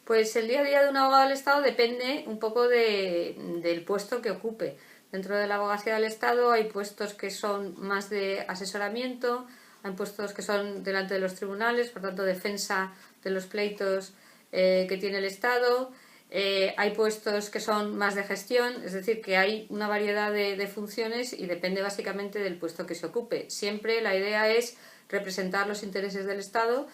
Pues el día a día de un abogado del Estado depende un poco del puesto que ocupe. Dentro de la abogacía del Estado hay puestos que son más de asesoramiento, hay puestos que son delante de los tribunales, por tanto defensa de los pleitos que tiene el Estado. Hay puestos que son más de gestión, es decir, que hay una variedad de funciones y depende básicamente del puesto que se ocupe. Siempre la idea es representar los intereses del Estado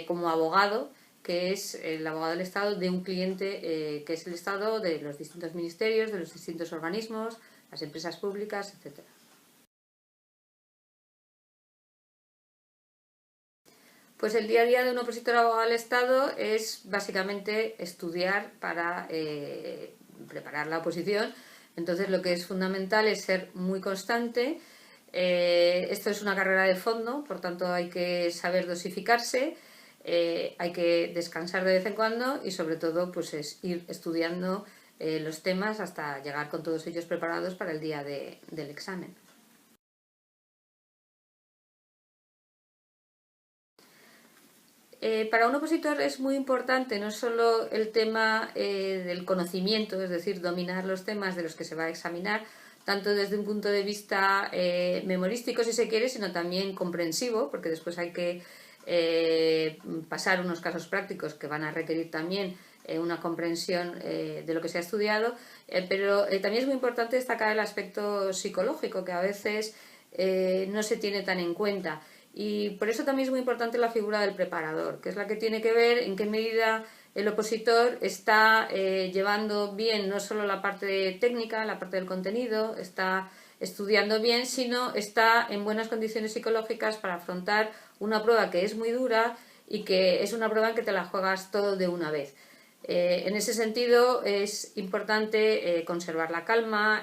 como abogado, que es el abogado del Estado de un cliente que es el Estado, de los distintos ministerios, de los distintos organismos, las empresas públicas, etcétera. Pues el día a día de un opositor abogado del Estado es básicamente estudiar para preparar la oposición. Entonces lo que es fundamental es ser muy constante. Esto es una carrera de fondo, por tanto hay que saber dosificarse, hay que descansar de vez en cuando y sobre todo pues es ir estudiando los temas hasta llegar con todos ellos preparados para el día del examen. Para un opositor es muy importante no solo el tema del conocimiento, es decir, dominar los temas de los que se va a examinar, tanto desde un punto de vista memorístico, si se quiere, sino también comprensivo, porque después hay que pasar unos casos prácticos que van a requerir también una comprensión de lo que se ha estudiado, pero también es muy importante destacar el aspecto psicológico, que a veces no se tiene tan en cuenta. Y por eso también es muy importante la figura del preparador, que es la que tiene que ver en qué medida el opositor está llevando bien no solo la parte técnica, la parte del contenido, está estudiando bien, sino está en buenas condiciones psicológicas para afrontar una prueba que es muy dura y que es una prueba en que te la juegas todo de una vez. En ese sentido es importante conservar la calma,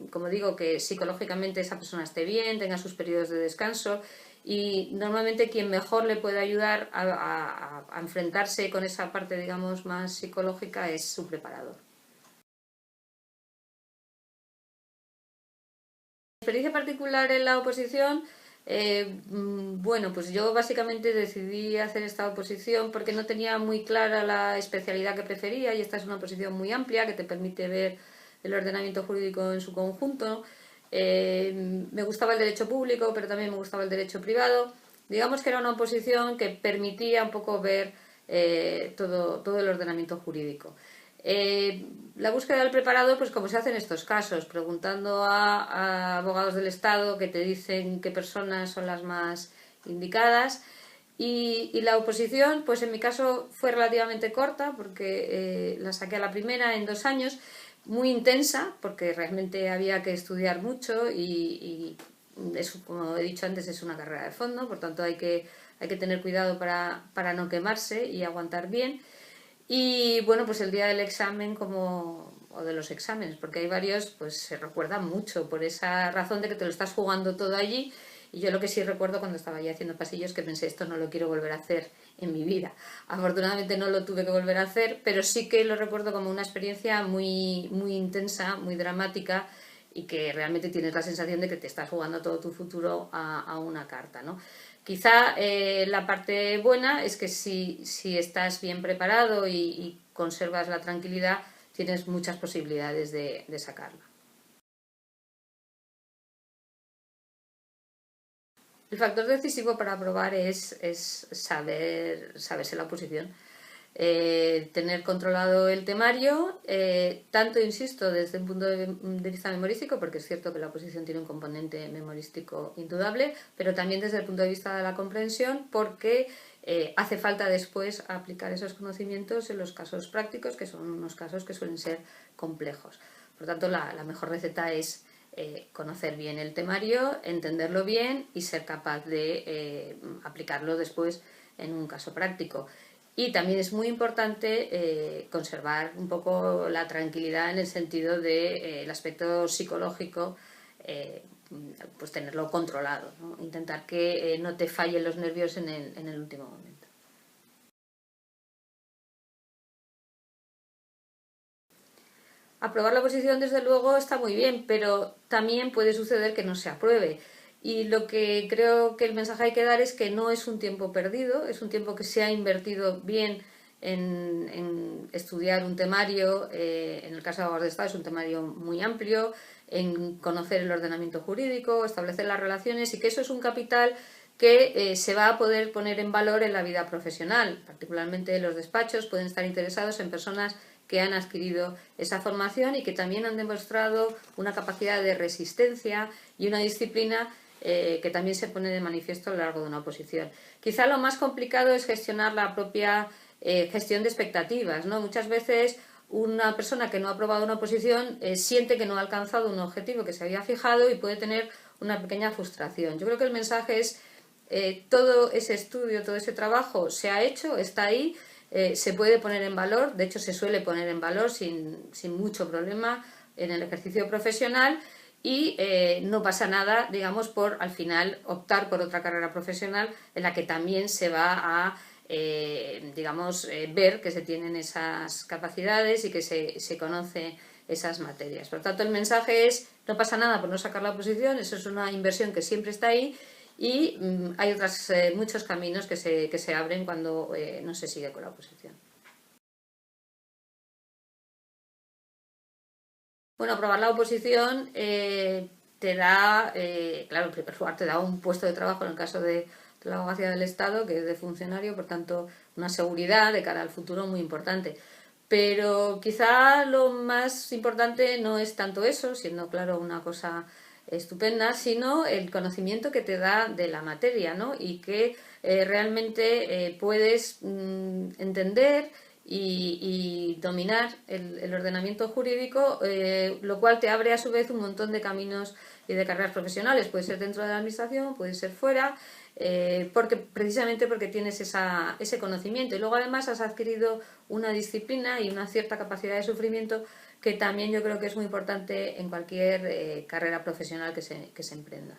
como digo, que psicológicamente esa persona esté bien, tenga sus periodos de descanso y normalmente quien mejor le puede ayudar a enfrentarse con esa parte, digamos, más psicológica es su preparador. Mi experiencia particular en la oposición, bueno, pues yo básicamente decidí hacer esta oposición porque no tenía muy clara la especialidad que prefería y esta es una oposición muy amplia que te permite ver el ordenamiento jurídico en su conjunto. Me gustaba el derecho público, pero también me gustaba el derecho privado. Digamos que era una oposición que permitía un poco ver todo el ordenamiento jurídico. La búsqueda del preparador, pues como se hace en estos casos, preguntando a abogados del Estado que te dicen qué personas son las más indicadas. Y la oposición, pues en mi caso fue relativamente corta, porque la saqué a la primera en 2 años, muy intensa, porque realmente había que estudiar mucho y eso, como he dicho antes, es una carrera de fondo, por tanto hay que tener cuidado para no quemarse y aguantar bien. Y bueno, pues el día del examen o de los exámenes, porque hay varios, pues se recuerdan mucho por esa razón de que te lo estás jugando todo allí. Y yo lo que sí recuerdo cuando estaba allí haciendo pasillos que pensé, esto no lo quiero volver a hacer en mi vida. Afortunadamente no lo tuve que volver a hacer, pero sí que lo recuerdo como una experiencia muy, muy intensa, muy dramática y que realmente tienes la sensación de que te estás jugando todo tu futuro a una carta, ¿no? Quizá la parte buena es que si estás bien preparado y conservas la tranquilidad, tienes muchas posibilidades de sacarla. El factor decisivo para aprobar es saberse la oposición. Tener controlado el temario, tanto, insisto, desde un punto de vista memorístico, porque es cierto que la oposición tiene un componente memorístico indudable, pero también desde el punto de vista de la comprensión, porque hace falta después aplicar esos conocimientos en los casos prácticos, que son unos casos que suelen ser complejos. Por lo tanto, la mejor receta es conocer bien el temario, entenderlo bien y ser capaz de aplicarlo después en un caso práctico. Y también es muy importante conservar un poco la tranquilidad en el sentido del aspecto psicológico, pues tenerlo controlado, ¿no? Intentar que no te fallen los nervios en el último momento. Aprobar la oposición, desde luego, está muy bien, pero también puede suceder que no se apruebe. Y lo que creo que el mensaje hay que dar es que no es un tiempo perdido, es un tiempo que se ha invertido bien en estudiar un temario, en el caso de abogados de Estado es un temario muy amplio, en conocer el ordenamiento jurídico, establecer las relaciones, y que eso es un capital que se va a poder poner en valor en la vida profesional. Particularmente los despachos pueden estar interesados en personas que han adquirido esa formación y que también han demostrado una capacidad de resistencia y una disciplina que también se pone de manifiesto a lo largo de una oposición. Quizá lo más complicado es gestionar la propia gestión de expectativas, ¿no? Muchas veces una persona que no ha aprobado una oposición siente que no ha alcanzado un objetivo que se había fijado y puede tener una pequeña frustración. Yo creo que el mensaje es todo ese estudio, todo ese trabajo se ha hecho, está ahí, se puede poner en valor, de hecho se suele poner en valor sin mucho problema en el ejercicio profesional, y no pasa nada, digamos, por al final optar por otra carrera profesional en la que también se va a digamos, ver que se tienen esas capacidades y que se conoce esas materias. Por lo tanto, el mensaje es: no pasa nada por no sacar la oposición, eso es una inversión que siempre está ahí, y hay muchos caminos que se abren cuando no se sigue con la oposición. Bueno, aprobar la oposición te da, claro, en primer lugar te da un puesto de trabajo en el caso de la abogacía del Estado, que es de funcionario, por tanto una seguridad de cara al futuro muy importante. Pero quizá lo más importante no es tanto eso, siendo claro una cosa estupenda, sino el conocimiento que te da de la materia, ¿no? Y que realmente puedes entender y dominar el ordenamiento jurídico, lo cual te abre a su vez un montón de caminos y de carreras profesionales. Puede ser dentro de la administración, puede ser fuera, precisamente porque tienes ese conocimiento, y luego además has adquirido una disciplina y una cierta capacidad de sufrimiento que también yo creo que es muy importante en cualquier carrera profesional que se emprenda.